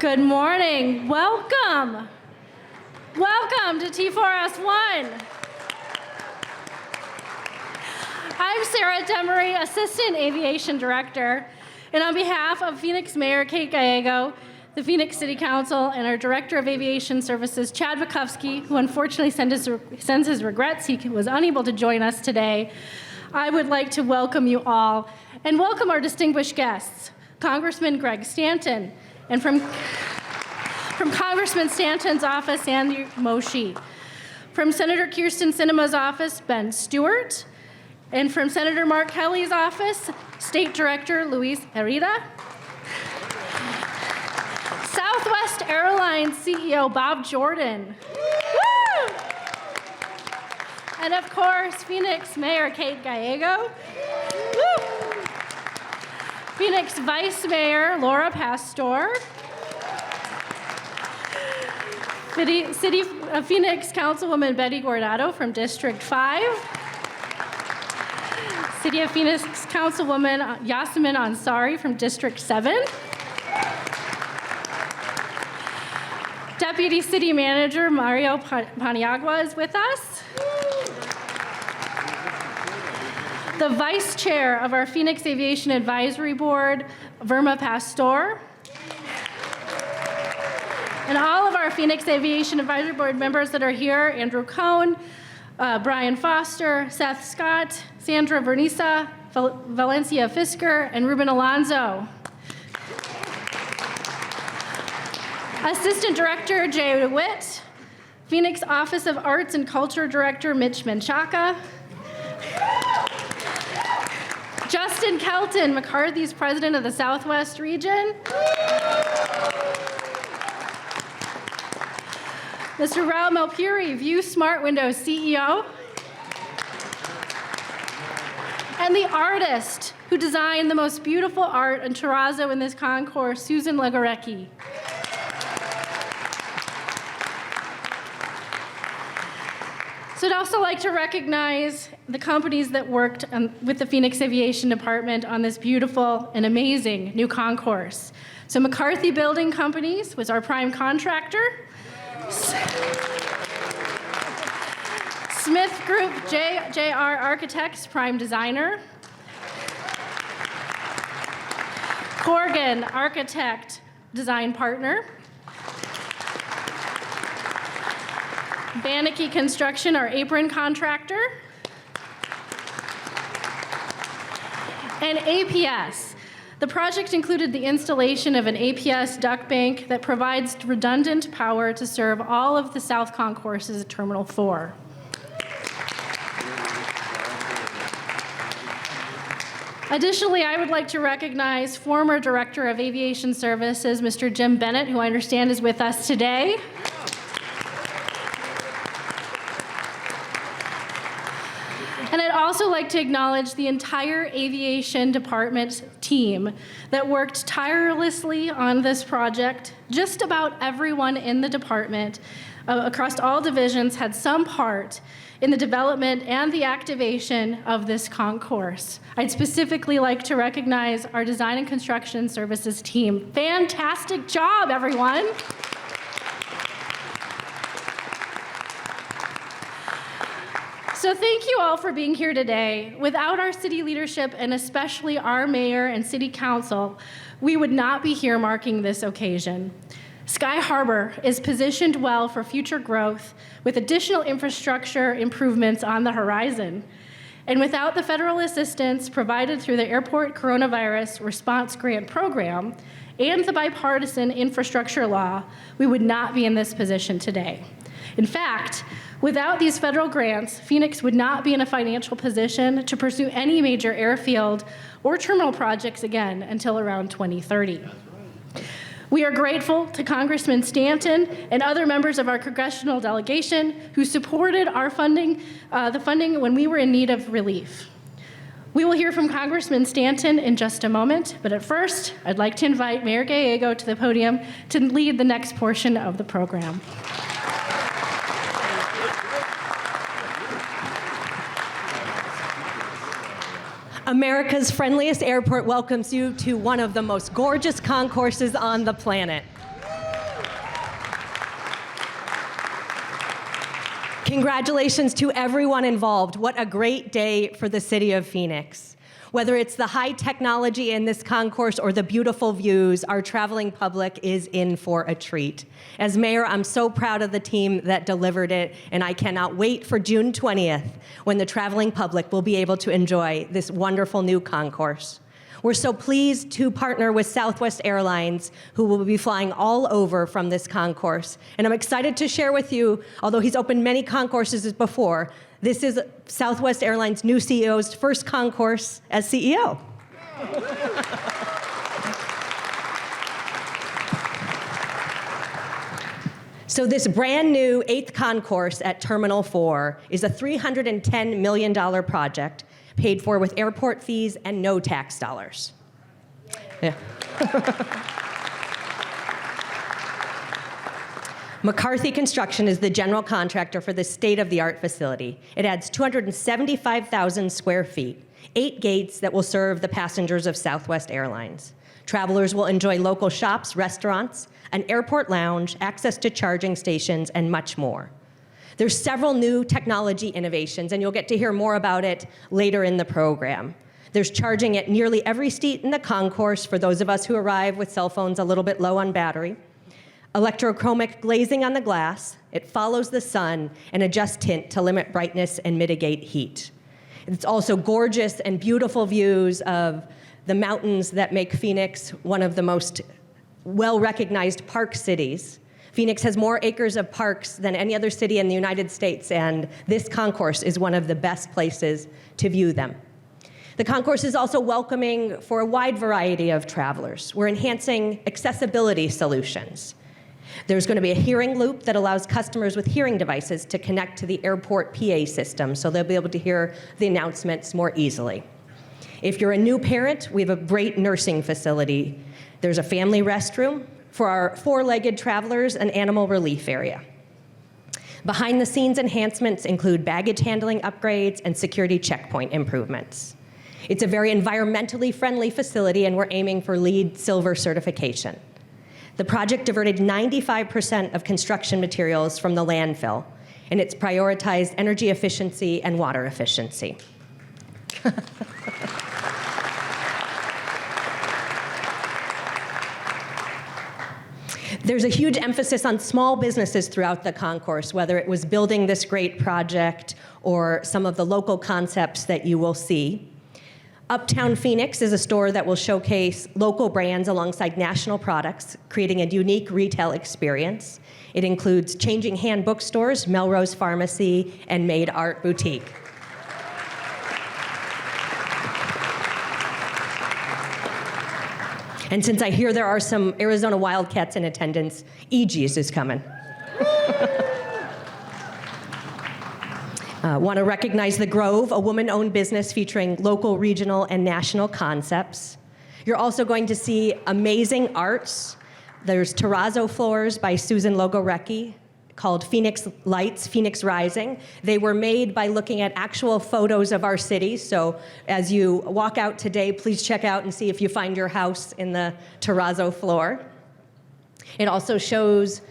Good morning. Welcome. Welcome to T4S1. I'm Sarah Demery, Assistant Aviation Director, and on behalf of Phoenix Mayor Kate Gallego, the Phoenix City Council, and our Director of Aviation Services, Chad Bukowski, who unfortunately sends his regrets he was unable to join us today, I would like to welcome you all and welcome our distinguished guests, Congressman Greg Stanton, and from Congressman Stanton's office, Andy Moshe. From Senator Kirsten Sinema's office, Ben Stewart. And from Senator Mark Kelly's office, State Director Luis Herrera. Southwest Airlines CEO Bob Jordan. Woo! And of course, Phoenix Mayor Kate Gallego. Woo! Phoenix Vice Mayor Laura Pastor. City of Phoenix Councilwoman Betty Guardado from District 5. City of Phoenix Councilwoman Yasemin Ansari from District 7. Deputy City Manager Mario Paniagua is with us. The Vice Chair of our Phoenix Aviation Advisory Board, Verma Pastor. And all of our Phoenix Aviation Advisory Board members that are here, Andrew Cohn, Brian Foster, Seth Scott, Sandra Vernisa, Valencia Fisker, and Ruben Alonzo. Assistant Director Jay DeWitt, Phoenix Office of Arts and Culture Director Mitch Menchaca, Justin Kelton, McCarthy's President of the Southwest Region, Mr. Raul Melpuri, View Smart Windows CEO, and the artist who designed the most beautiful art and terrazzo in this concourse, Susan Legorecki. So I'd also like to recognize the companies that worked with the Phoenix Aviation Department on this beautiful and amazing new concourse. So McCarthy Building Companies was our prime contractor. Smith Group JR Architects, prime designer. Corgan Architect, design partner. Baneke Construction, our apron contractor. And APS. The project included the installation of an APS duct bank that provides redundant power to serve all of the South Concourses at Terminal 4. Additionally, I would like to recognize former Director of Aviation Services, Mr. Jim Bennett, who I understand is with us today. And I'd also like to acknowledge the entire aviation department team that worked tirelessly on this project. Just about everyone in the department across all divisions had some part in the development and the activation of this concourse. I'd specifically like to recognize our design and construction services team. Fantastic job, everyone. So thank you all for being here today. Without our city leadership, and especially our mayor and city council, we would not be here marking this occasion. Sky Harbor is positioned well for future growth with additional infrastructure improvements on the horizon. And without the federal assistance provided through the Airport Coronavirus Response Grant Program and the bipartisan infrastructure law, we would not be in this position today. In fact, without these federal grants, Phoenix would not be in a financial position to pursue any major airfield or terminal projects again until around 2030. We are grateful to Congressman Stanton and other members of our congressional delegation who supported our funding, the funding when we were in need of relief. We will hear from Congressman Stanton in just a moment, but at first, I'd like to invite Mayor Gallego to the podium to lead the next portion of the program. America's friendliest airport welcomes you to one of the most gorgeous concourses on the planet. Congratulations to everyone involved. What a great day for the city of Phoenix. Whether it's the high technology in this concourse or the beautiful views, our traveling public is in for a treat. As mayor, I'm so proud of the team that delivered it, and I cannot wait for June 20th when the traveling public will be able to enjoy this wonderful new concourse. We're so pleased to partner with Southwest Airlines, who will be flying all over from this concourse. And I'm excited to share with you, although he's opened many concourses before, this is Southwest Airlines' new CEO's first concourse as CEO. So this brand new 8th Concourse at Terminal 4 is a $310 million project paid for with airport fees and no tax dollars. Yeah. McCarthy Construction is the general contractor for this state-of-the-art facility. It adds 275,000 square feet, 8 gates that will serve the passengers of Southwest Airlines. Travelers will enjoy local shops, restaurants, an airport lounge, access to charging stations, and much more. There's several new technology innovations, and you'll get to hear more about it later in the program. There's charging at nearly every seat in the concourse for those of us who arrive with cell phones a little bit low on battery. Electrochromic glazing on the glass, it follows the sun and adjusts tint to limit brightness and mitigate heat. It's also gorgeous and beautiful views of the mountains that make Phoenix one of the most well-recognized park cities. Phoenix has more acres of parks than any other city in the United States, and this concourse is one of the best places to view them. The concourse is also welcoming for a wide variety of travelers. We're enhancing accessibility solutions. There's going to be a hearing loop that allows customers with hearing devices to connect to the airport PA system, so they'll be able to hear the announcements more easily. If you're a new parent, we have a great nursing facility. There's a family restroom. For our 4-legged travelers, an animal relief area. Behind-the-scenes enhancements include baggage handling upgrades and security checkpoint improvements. It's a very environmentally friendly facility, and we're aiming for LEED Silver certification. The project diverted 95% of construction materials from the landfill, and it's prioritized energy efficiency and water efficiency. There's a huge emphasis on small businesses throughout the concourse, whether it was building this great project or some of the local concepts that you will see. Uptown Phoenix is a store that will showcase local brands alongside national products, creating a unique retail experience. It includes Changing Hand bookstores, Melrose Pharmacy, and Made Art Boutique. And since I hear there are some Arizona Wildcats in attendance, Eegee's is coming. Want to recognize The Grove, a woman-owned business featuring local, regional, and national concepts. You're also going to see amazing arts. There's terrazzo floors by Susan Logorecki called Phoenix Lights, Phoenix Rising. They were made by looking at actual photos of our city. So as you walk out today, please check out and see if you find your house in the terrazzo floor. It also shows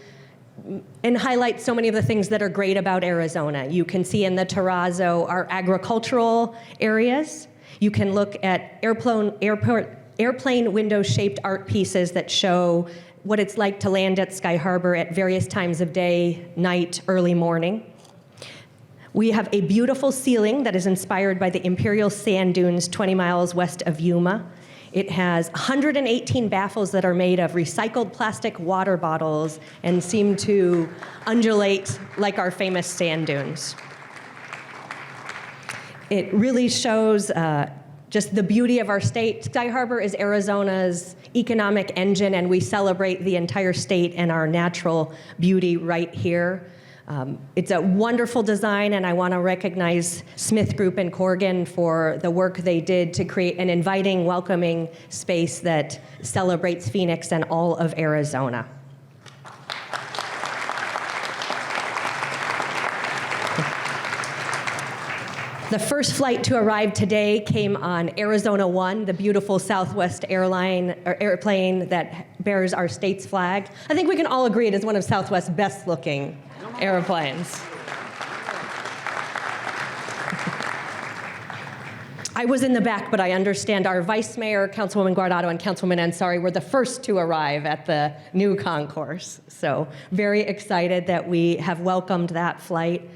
and highlights so many of the things that are great about Arizona. You can see in the terrazzo our agricultural areas. You can look at airplane window-shaped art pieces that show what it's like to land at Sky Harbor at various times of day, night, early morning. We have a beautiful ceiling that is inspired by the Imperial Sand Dunes 20 miles west of Yuma. It has 118 baffles that are made of recycled plastic water bottles and seem to undulate like our famous sand dunes. It really shows just the beauty of our state. Sky Harbor is Arizona's economic engine, and we celebrate the entire state and our natural beauty right here. It's a wonderful design, and I want to recognize Smith Group and Corgan for the work they did to create an inviting, welcoming space that celebrates Phoenix and all of Arizona. The first flight to arrive today came on Arizona 1, the beautiful Southwest airplane that bears our state's flag. I think we can all agree it is one of Southwest's best-looking airplanes. I was in the back, but I understand our Vice Mayor, Councilwoman Guardado, and Councilwoman Ansari were the first to arrive at the new concourse. So very excited that we have welcomed that flight.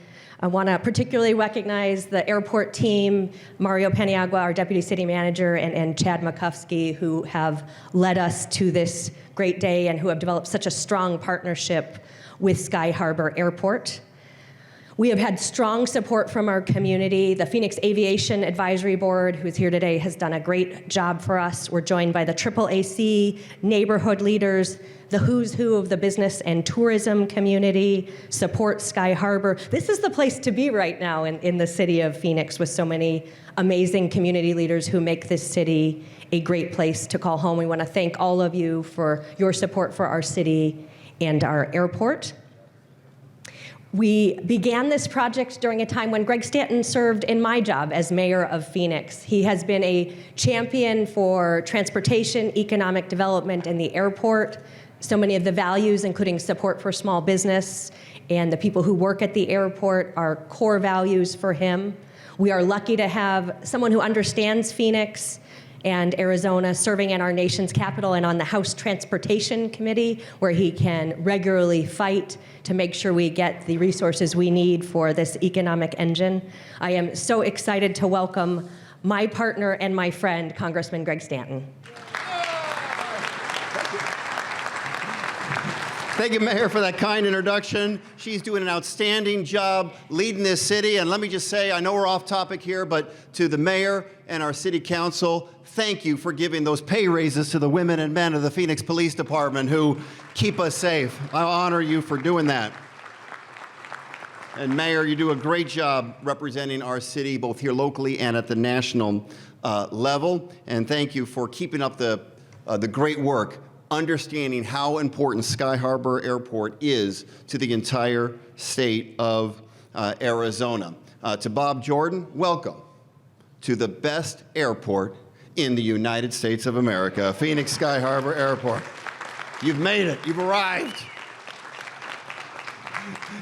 I want to particularly recognize the airport team, Mario Paniagua, our Deputy City Manager, and Chad Makufsky, who have led us to this great day and who have developed such a strong partnership with Sky Harbor Airport. We have had strong support from our community. The Phoenix Aviation Advisory Board, who's here today, has done a great job for us. We're joined by the AAAC, neighborhood leaders, the who's who of the business and tourism community, support Sky Harbor. This is the place to be right now in the city of Phoenix, with so many amazing community leaders who make this city a great place to call home. We want to thank all of you for your support for our city and our airport. We began this project during a time when Greg Stanton served in my job as mayor of Phoenix. He has been a champion for transportation, economic development, and the airport. So many of the values, including support for small business and the people who work at the airport, are core values for him. We are lucky to have someone who understands Phoenix and Arizona serving in our nation's capital and on the House Transportation Committee, where he can regularly fight to make sure we get the resources we need for this economic engine. I am so excited to welcome my partner and my friend, Congressman Greg Stanton. Thank you, Mayor, for that kind introduction. She's doing an outstanding job leading this city. And let me just say, I know we're off topic here, but to the mayor and our city council, thank you for giving those pay raises to the women and men of the Phoenix Police Department who keep us safe. I honor you for doing that. And Mayor, you do a great job representing our city, both here locally and at the national level. And thank you for keeping up the great work, understanding how important Sky Harbor Airport is to the entire state of Arizona. To Bob Jordan, welcome to the best airport in the United States of America, Phoenix Sky Harbor Airport. You've made it, you've arrived.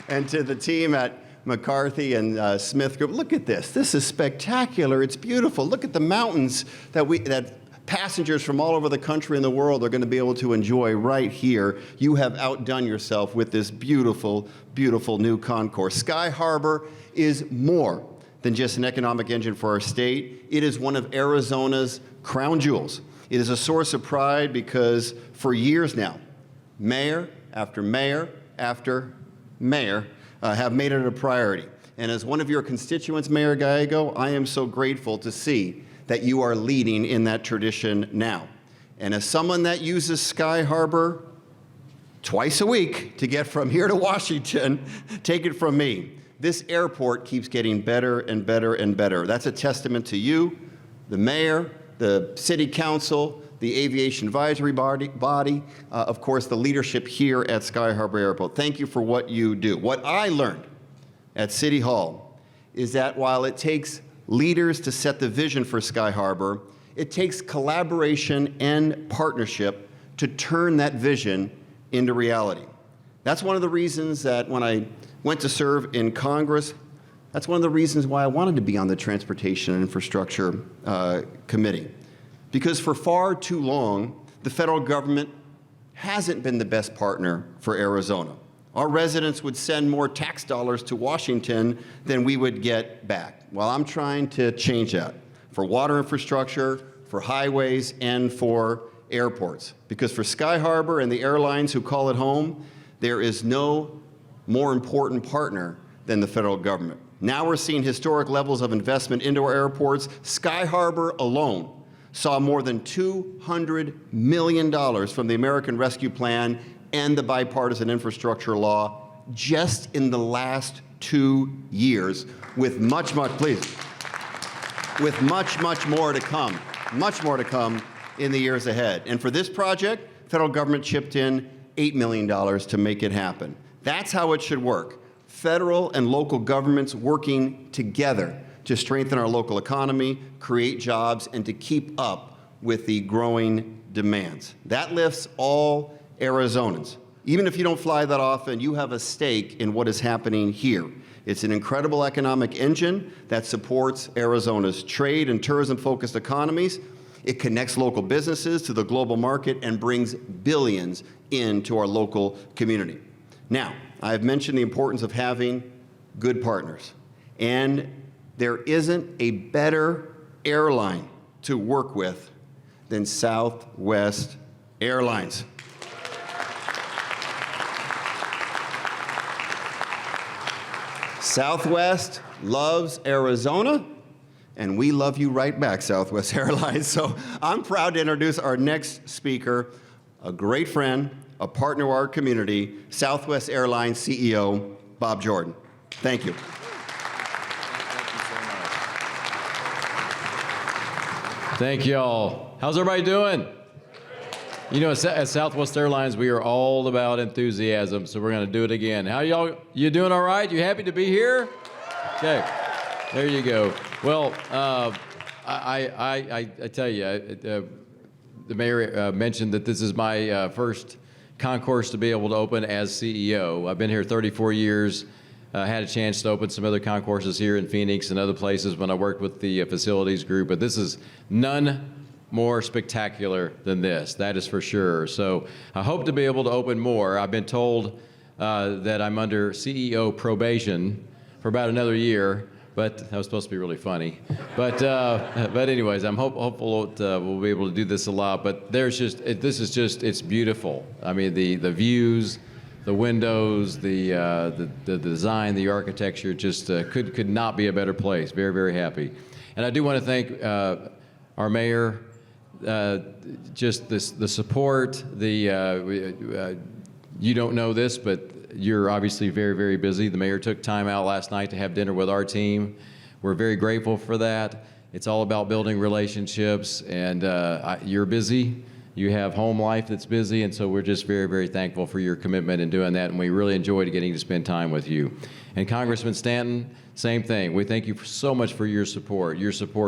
And to the team at McCarthy and Smith Group, look at this. This is spectacular, it's beautiful. Look at the mountains that passengers from all over the country and the world are going to be able to enjoy right here. You have outdone yourself with this beautiful, beautiful new concourse. Sky Harbor is more than just an economic engine for our state. It is one of Arizona's crown jewels. It is a source of pride because for years now, mayor after mayor after mayor have made it a priority. And as one of your constituents, Mayor Gallego, I am so grateful to see that you are leading in that tradition now. And as someone that uses Sky Harbor twice a week to get from here to Washington, take it from me, this airport keeps getting better and better and better. That's a testament to you, the mayor, the city council, the aviation advisory body, of course, the leadership here at Sky Harbor Airport. Thank you for what you do. What I learned at City Hall is that while it takes leaders to set the vision for Sky Harbor, it takes collaboration and partnership to turn that vision into reality. That's one of the reasons that when I went to serve in Congress, that's one of the reasons why I wanted to be on the Transportation and Infrastructure Committee. Because for far too long, the federal government hasn't been the best partner for Arizona. Our residents would send more tax dollars to Washington than we would get back. Well, I'm trying to change that for water infrastructure, for highways, and for airports. Because for Sky Harbor and the airlines who call it home, there is no more important partner than the federal government. Now we're seeing historic levels of investment into our airports. Sky Harbor alone saw more than $200 million from the American Rescue Plan and the bipartisan infrastructure law just in the last 2 years, with much more to come, much more to come in the years ahead. And for this project, federal government chipped in $8 million to make it happen. That's how it should work. Federal and local governments working together to strengthen our local economy, create jobs, and to keep up with the growing demands. That lifts all Arizonans. Even if you don't fly that often, you have a stake in what is happening here. It's an incredible economic engine that supports Arizona's trade and tourism-focused economies. It connects local businesses to the global market and brings billions into our local community. Now, I've mentioned the importance of having good partners, and there isn't a better airline to work with than Southwest Airlines. Southwest loves Arizona, and we love you right back, Southwest Airlines. So I'm proud to introduce our next speaker, a great friend, a partner of our community, Southwest Airlines CEO, Bob Jordan. Thank you. Thank y'all. How's everybody doing? You know, at Southwest Airlines, we are all about enthusiasm, so we're going to do it again. How y'all? You doing all right? You happy to be here? Okay, there you go. Well, I tell you, the mayor mentioned that this is my first concourse to be able to open as CEO. I've been here 34 years. Had a chance to open some other concourses here in Phoenix and other places when I worked with the facilities group, but this is none more spectacular than this, that is for sure. So I hope to be able to open more. I've been told that I'm under CEO probation for about another year, but that was supposed to be really funny. But anyways, I'm hopeful that we'll be able to do this a lot, but this is just, it's beautiful. I mean, the views, the windows, the design, the architecture, just could not be a better place. Very, very happy. And I do want to thank our mayor, just the support, you don't know this, but you're obviously very, very busy. The mayor took time out last night to have dinner with our team. We're very grateful for that. It's all about building relationships, and you're busy. You have home life that's busy, and so we're just very, very thankful for your commitment in doing that, and we really enjoyed getting to spend time with you. And Congressman Stanton, same thing. We thank you so much for your support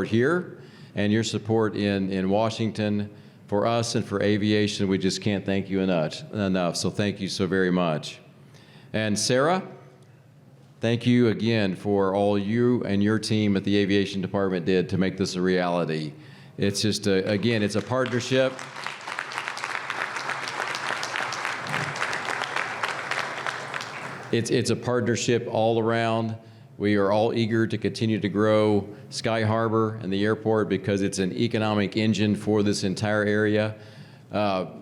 here, and your support in Washington for us and for aviation. We just can't thank you enough. So thank you so very much. And Sarah, thank you again for all you and your team at the aviation department did to make this a reality. It's just, again, it's a partnership. It's a partnership all around. We are all eager to continue to grow Sky Harbor and the airport because it's an economic engine for this entire area.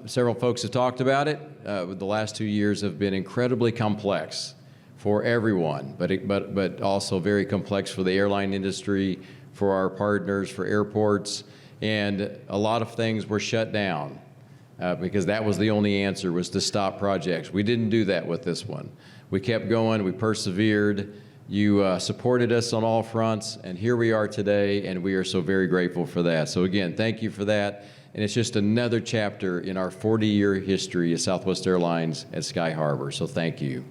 Several folks have talked about it. The last 2 years have been incredibly complex for everyone, but also very complex for the airline industry, for our partners, for airports, and a lot of things were shut down because that was the only answer, was to stop projects. We didn't do that with this one. We kept going, we persevered. You supported us on all fronts, and here we are today, and we are so very grateful for that. So again, thank you for that, and it's just another chapter in our 40-year history of Southwest Airlines at Sky Harbor, so thank you.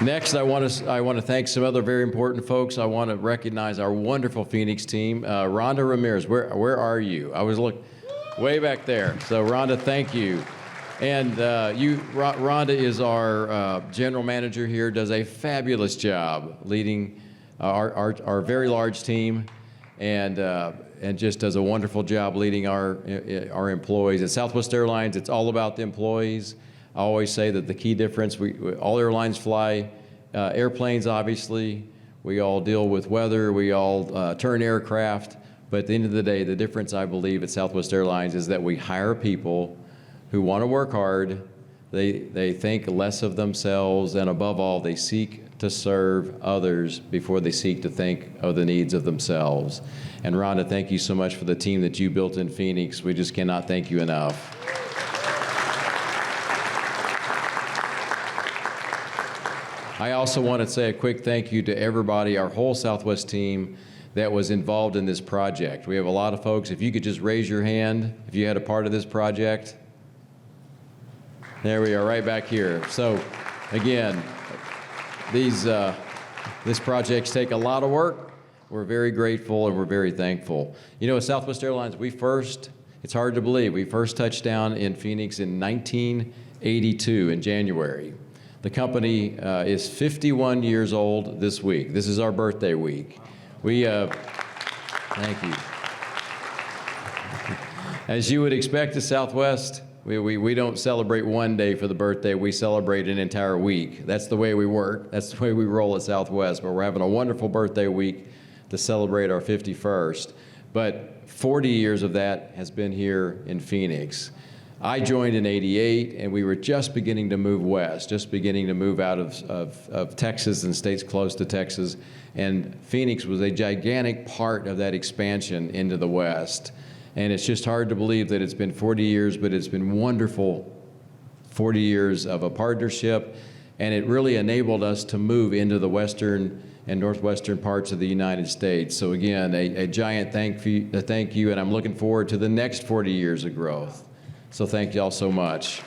Next, I want to thank some other very important folks. I want to recognize our wonderful Phoenix team. Rhonda Ramirez, where are you? I was looking way back there. So Rhonda, thank you. And Rhonda is our general manager here, does a fabulous job leading our very large team, and just does a wonderful job leading our employees. At Southwest Airlines, it's all about the employees. I always say that the key difference, all airlines fly airplanes, obviously. We all deal with weather. We all turn aircraft. But at the end of the day, the difference, I believe, at Southwest Airlines is that we hire people who want to work hard. They think less of themselves, and above all, they seek to serve others before they seek to think of the needs of themselves. And Rhonda, thank you so much for the team that you built in Phoenix. We just cannot thank you enough. I also want to say a quick thank you to everybody, our whole Southwest team that was involved in this project. We have a lot of folks. If you could just raise your hand if you had a part of this project. There we are, right back here. So again, these projects take a lot of work. We're very grateful and we're very thankful. You know, at Southwest Airlines, it's hard to believe, we first touched down in Phoenix in 19 82 in January. The company is 51 years old this week. This is our birthday week. Thank you. As you would expect at Southwest, we don't celebrate one day for the birthday, we celebrate an entire week. That's the way we work, that's the way we roll at Southwest, but we're having a wonderful birthday week to celebrate our 51st. But 40 years of that has been here in Phoenix. I joined in '88, and we were just beginning to move west, just beginning to move out of Texas and states close to Texas, and Phoenix was a gigantic part of that expansion into the west. And it's just hard to believe that it's been 40 years, but it's been wonderful 40 years of a partnership, and it really enabled us to move into the western and northwestern parts of the United States. So again, a giant thank you, and I'm looking forward to the next 40 years of growth. So thank you all so much.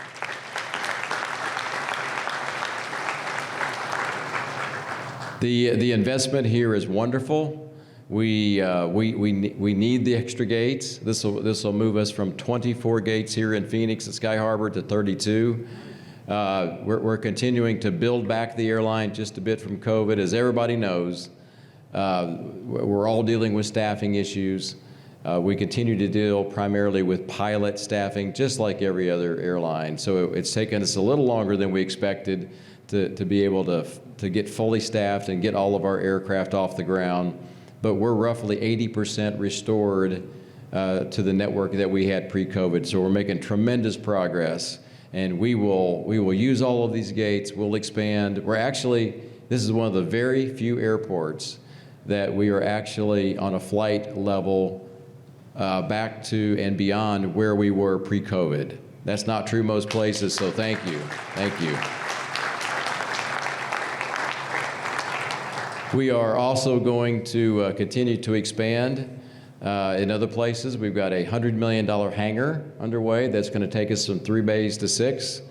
The investment here is wonderful. We need the extra gates. This will move us from 24 gates here in Phoenix at Sky Harbor to 32. We're continuing to build back the airline just a bit from COVID. As everybody knows, we're all dealing with staffing issues. We continue to deal primarily with pilot staffing, just like every other airline. So it's taken us a little longer than we expected to be able to get fully staffed and get all of our aircraft off the ground. But we're roughly 80% restored to the network that we had pre-COVID. So we're making tremendous progress, and we will use all of these gates. We'll expand. This is one of the very few airports that we are actually on a flight level back to and beyond where we were pre-COVID. That's not true most places, so thank you. Thank you. We are also going to continue to expand in other places. We've got a $100 million hangar underway that's going to take us from 3 bays to 6,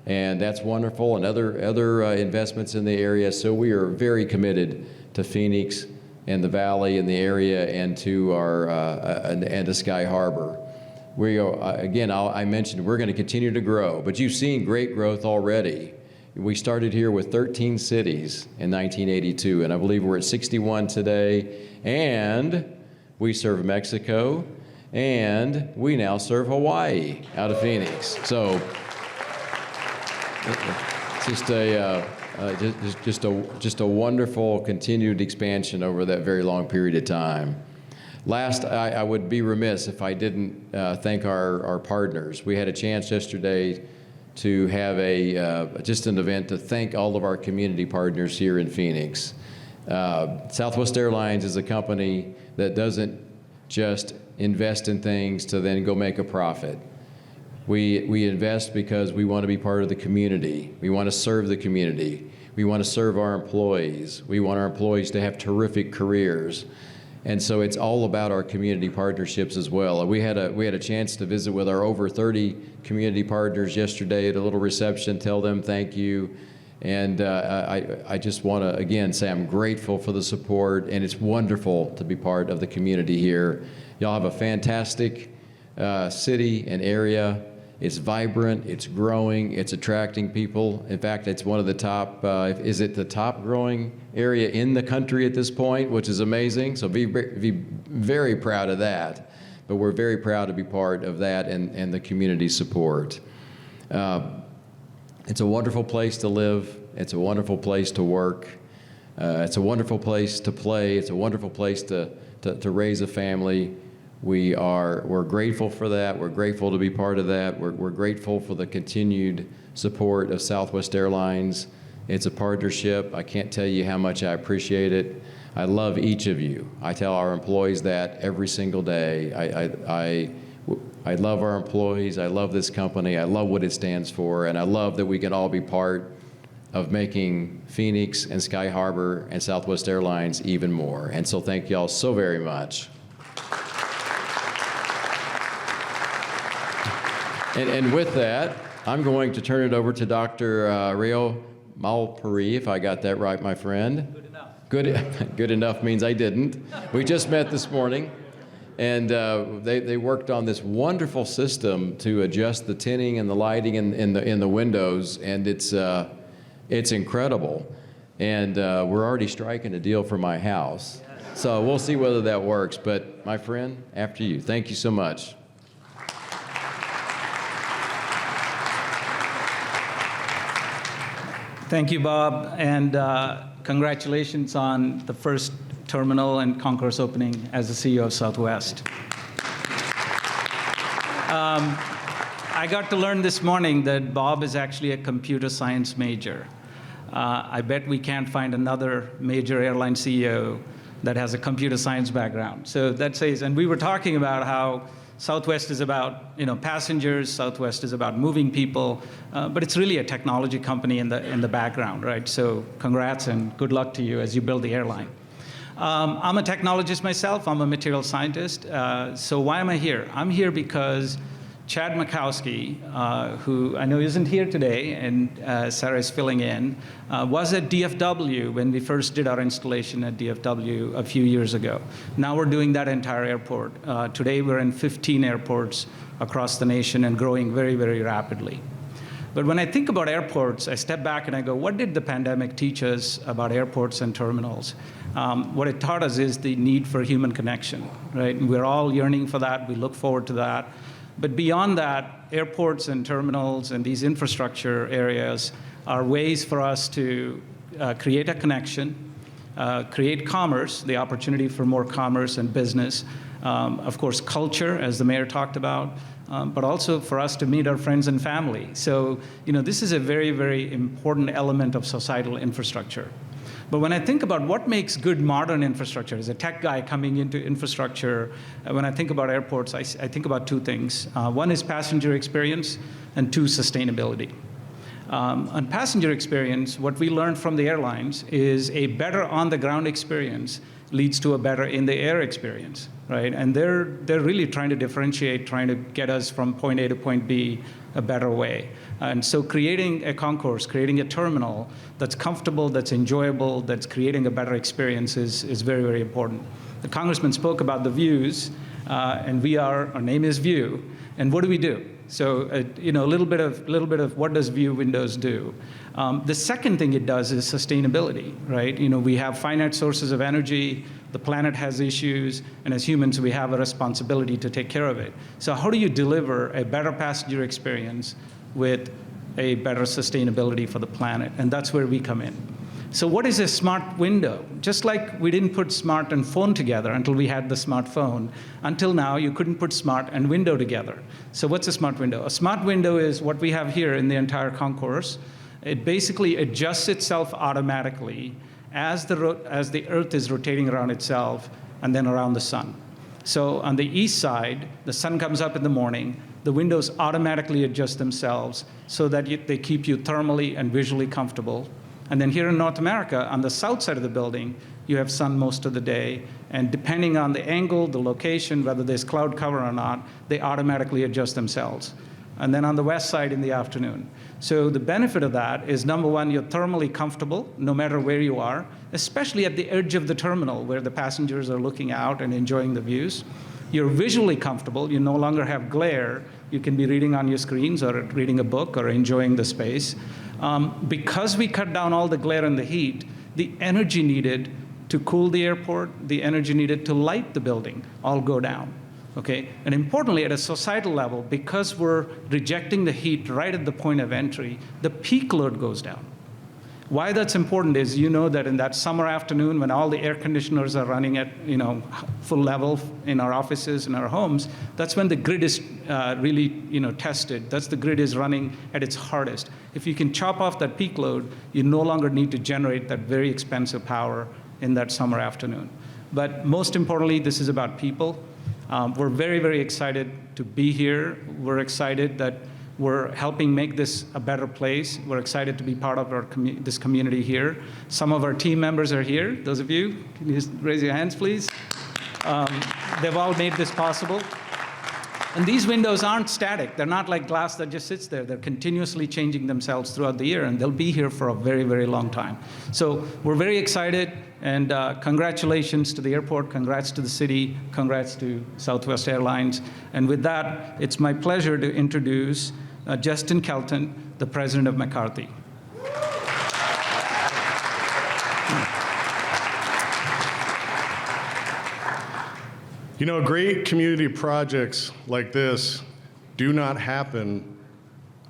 and that's wonderful, and other investments in the area. So we are very committed to Phoenix and the Valley and the area, and to and to Sky Harbor. We are, again, I mentioned we're going to continue to grow, but you've seen great growth already. We started here with 13 cities in 1982, and I believe we're at 61 today, and we serve Mexico, and we now serve Hawaii out of Phoenix. So it's just a wonderful continued expansion over that very long period of time. Last, I would be remiss if I didn't thank our partners. We had a chance yesterday to have just an event to thank all of our community partners here in Phoenix. Southwest Airlines is a company that doesn't just invest in things to then go make a profit. We invest because we want to be part of the community. We want to serve the community. We want to serve our employees. We want our employees to have terrific careers. And so it's all about our community partnerships as well. We had a chance to visit with our over 30 community partners yesterday at a little reception, tell them thank you. And I just want to, again, say I'm grateful for the support, and it's wonderful to be part of the community here. Y'all have a fantastic city and area. It's vibrant, it's growing, it's attracting people. In fact, it's one of the top, is it the top growing area in the country at this point, which is amazing. So be very proud of that. But we're very proud to be part of that and the community support. It's a wonderful place to live. It's a wonderful place to work. It's a wonderful place to play. It's a wonderful place to raise a family. We're grateful for that. We're grateful to be part of that. We're grateful for the continued support of Southwest Airlines. It's a partnership. I can't tell you how much I appreciate it. I love each of you. I tell our employees that every single day. I love our employees. I love this company. I love what it stands for, and I love that we can all be part of making Phoenix and Sky Harbor and Southwest Airlines even more. And so thank you all so very much. And with that, I'm going to turn it over to Dr. Rio Malpuri, if I got that right, my friend. Good enough. Good enough means I didn't. We just met this morning. And they worked on this wonderful system to adjust the tinting and the lighting in the windows, and it's incredible. And we're already striking a deal for my house. So we'll see whether that works. But my friend, after you. Thank you so much. Thank you, Bob, and congratulations on the first terminal and concourse opening as the CEO of Southwest. I got to learn this morning that Bob is actually a computer science major. I bet we can't find another major airline CEO that has a computer science background. So that says, and we were talking about how Southwest is about passengers, Southwest is about moving people, but it's really a technology company in the background, right? So congrats and good luck to you as you build the airline. I'm a technologist myself, I'm a material scientist. So why am I here? I'm here because Chad Makowski, who I know isn't here today, and Sarah is filling in, was at DFW when we first did our installation at DFW a few years ago. Now we're doing that entire airport. Today we're in 15 airports across the nation and growing very, very rapidly. But when I think about airports, I step back and I go, what did the pandemic teach us about airports and terminals? What it taught us is the need for human connection, right? We're all yearning for that. We look forward to that. But beyond that, airports and terminals and these infrastructure areas are ways for us to create a connection, create commerce, the opportunity for more commerce and business, of course, culture, as the mayor talked about, but also for us to meet our friends and family. So, this is a very, very important element of societal infrastructure. But when I think about what makes good modern infrastructure, as a tech guy coming into infrastructure, when I think about airports, I think about two things. One is passenger experience, and two, sustainability. On passenger experience, what we learned from the airlines is a better on-the-ground experience leads to a better in-the-air experience, right? And they're really trying to differentiate, trying to get us from point A to point B a better way. And so creating a concourse, creating a terminal that's comfortable, that's enjoyable, that's creating a better experience is very, very important. The Congressman spoke about the views, and our name is View, and what do? So, a little bit of what does View Windows do? The second thing it does is sustainability, right? We have finite sources of energy, the planet has issues, and as humans, we have a responsibility to take care of it. So how do you deliver a better passenger experience with a better sustainability for the planet? And that's where we come in. So what is a smart window? Just like we didn't put smart and phone together until we had the smartphone, until now you couldn't put smart and window together. So what's a smart window? A smart window is what we have here in the entire concourse. It basically adjusts itself automatically as the Earth is rotating around itself and then around the sun. So on the east side, the sun comes up in the morning, the windows automatically adjust themselves so that they keep you thermally and visually comfortable. And then here in North America, on the south side of the building, you have sun most of the day, and depending on the angle, the location, whether there's cloud cover or not, they automatically adjust themselves. And then on the west side in the afternoon. So the benefit of that is, number one, you're thermally comfortable no matter where you are, especially at the edge of the terminal where the passengers are looking out and enjoying the views. You're visually comfortable. You no longer have glare. You can be reading on your screens or reading a book or enjoying the space. Because we cut down all the glare and the heat, the energy needed to cool the airport, the energy needed to light the building all go down. Okay? And importantly, at a societal level, because we're rejecting the heat right at the point of entry, the peak load goes down. Why that's important is that in that summer afternoon when all the air conditioners are running at full level in our offices and our homes, that's when the grid is really tested. That's the grid is running at its hardest. If you can chop off that peak load, you no longer need to generate that very expensive power in that summer afternoon. But most importantly, this is about people. We're very, very excited to be here. We're excited that we're helping make this a better place. We're excited to be part of this community here. Some of our team members are here. Those of you, can you just raise your hands, please? They've all made this possible. And these windows aren't static. They're not like glass that just sits there. They're continuously changing themselves throughout the year, and they'll be here for a very, very long time. So we're very excited, and congratulations to the airport, congrats to the city, congrats to Southwest Airlines. And with that, it's my pleasure to introduce Justin Kelton, the president of McCarthy. You know, great community projects like this do not happen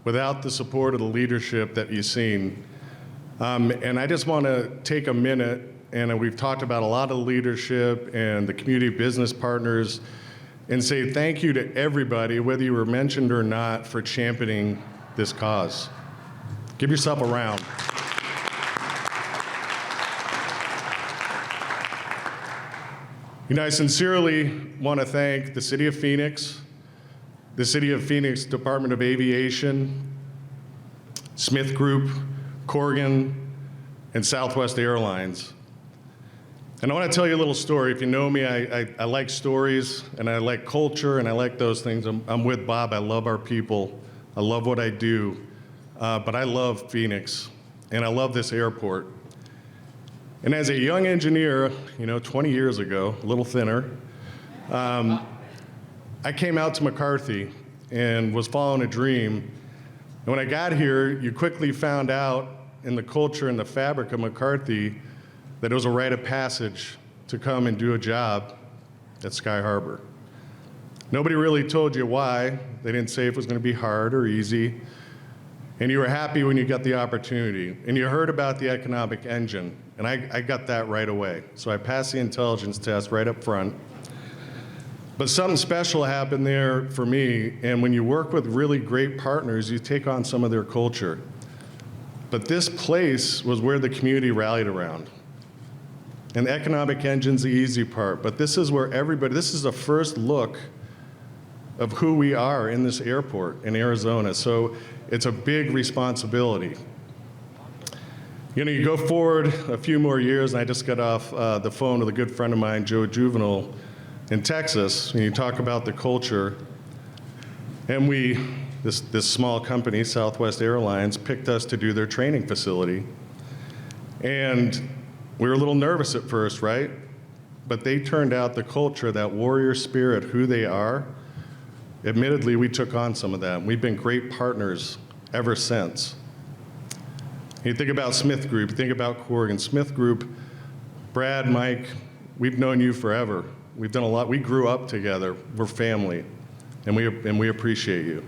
without the support of the leadership that you've seen. And I just want to take a minute, and we've talked about a lot of leadership and the community business partners, and say thank you to everybody, whether you were mentioned or not, for championing this cause. Give yourself a round. You know, I sincerely want to thank the City of Phoenix, the City of Phoenix Department of Aviation, Smith Group, Corrigan, and Southwest Airlines. And I want to tell you a little story. If you know me, I like stories, and I like culture, and I like those things. I'm with Bob. I love our people. I love what I do. But I love Phoenix, and I love this airport. And as a young engineer, 20 years ago, a little thinner, I came out to McCarthy and was following a dream. And when I got here, you quickly found out in the culture and the fabric of McCarthy that it was a rite of passage to come and do a job at Sky Harbor. Nobody really told you why. They didn't say if it was going to be hard or easy. And you were happy when you got the opportunity. And you heard about the economic engine. And I got that right away. So I passed the intelligence test right up front. But something special happened there for me. And when you work with really great partners, you take on some of their culture. But this place was where the community rallied around. And the economic engine's the easy part. But this is where everybody, this is the first look of who we are in this airport in Arizona. So it's a big responsibility. You go forward a few more years, and I just got off the phone with a good friend of mine, Joe Juvenile, in Texas, and you talk about the culture. And this small company, Southwest Airlines, picked us to do their training facility. And we were a little nervous at first, right? But they turned out the culture, that warrior spirit, who they are. Admittedly, we took on some of that. We've been great partners ever since. You think about Smith Group, you think about Corrigan. Smith Group, Brad, Mike, we've known you forever. We've done a lot. We grew up together. We're family, and we appreciate you.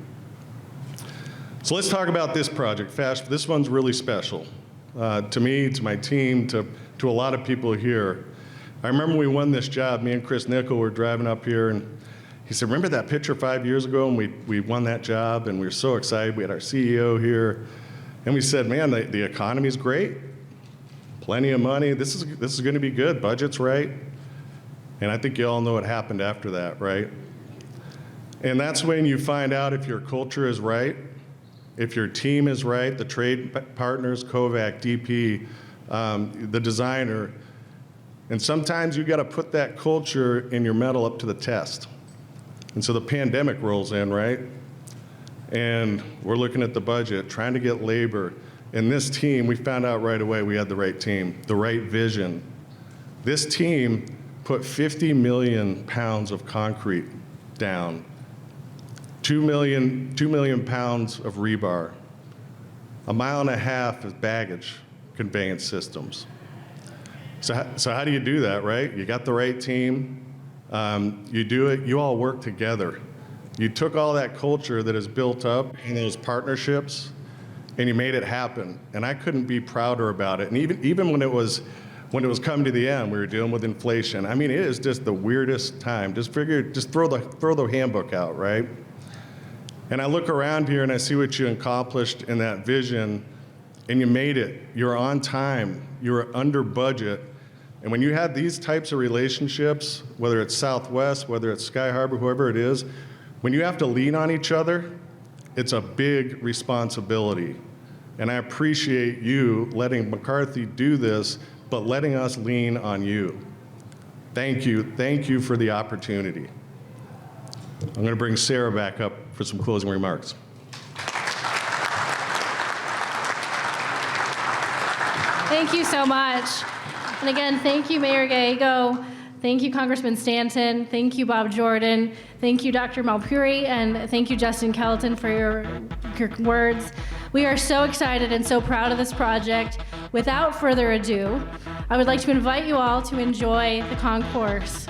So let's talk about this project. This one's really special to me, to my team, to a lot of people here. I remember we won this job. Me and Chris Nickel were driving up here, and he said, "Remember that picture 5 years ago, and we won that job, and we were so excited. We had our CEO here." And we said, "Man, the economy's great, plenty of money. This is going to be good. Budget's right." And I think you all know what happened after that, right? And that's when you find out if your culture is right, if your team is right, the trade partners, Kovac, DP, the designer. And sometimes you got to put that culture in your metal up to the test. And so the pandemic rolls in, right? And we're looking at the budget, trying to get labor. And this team, we found out right away we had the right team, the right vision. This team put 50 million pounds of concrete down, 2 million pounds of rebar, 1.5 miles of baggage conveyance systems. So how do you do that, right? You got the right team. You do it, you all work together. You took all that culture that is built up in those partnerships, and you made it happen. And I couldn't be prouder about it. And even when it was coming to the end, we were dealing with inflation. I mean, it is just the weirdest time. Just throw the handbook out, right? And I look around here and I see what you accomplished in that vision, and you made it. You're on time. You're under budget. And when you have these types of relationships, whether it's Southwest, whether it's Sky Harbor, whoever it is, when you have to lean on each other, it's a big responsibility. And I appreciate you letting McCarthy do this, but letting us lean on you. Thank you for the opportunity. I'm going to bring Sarah back up for some closing remarks. Thank you so much. And again, thank you, Mayor Gallego. Thank you, Congressman Stanton. Thank you, Bob Jordan. Thank you, Dr. Malpuri. And thank you, Justin Kelton, for your words. We are so excited and so proud of this project. Without further ado, I would like to invite you all to enjoy the concourse.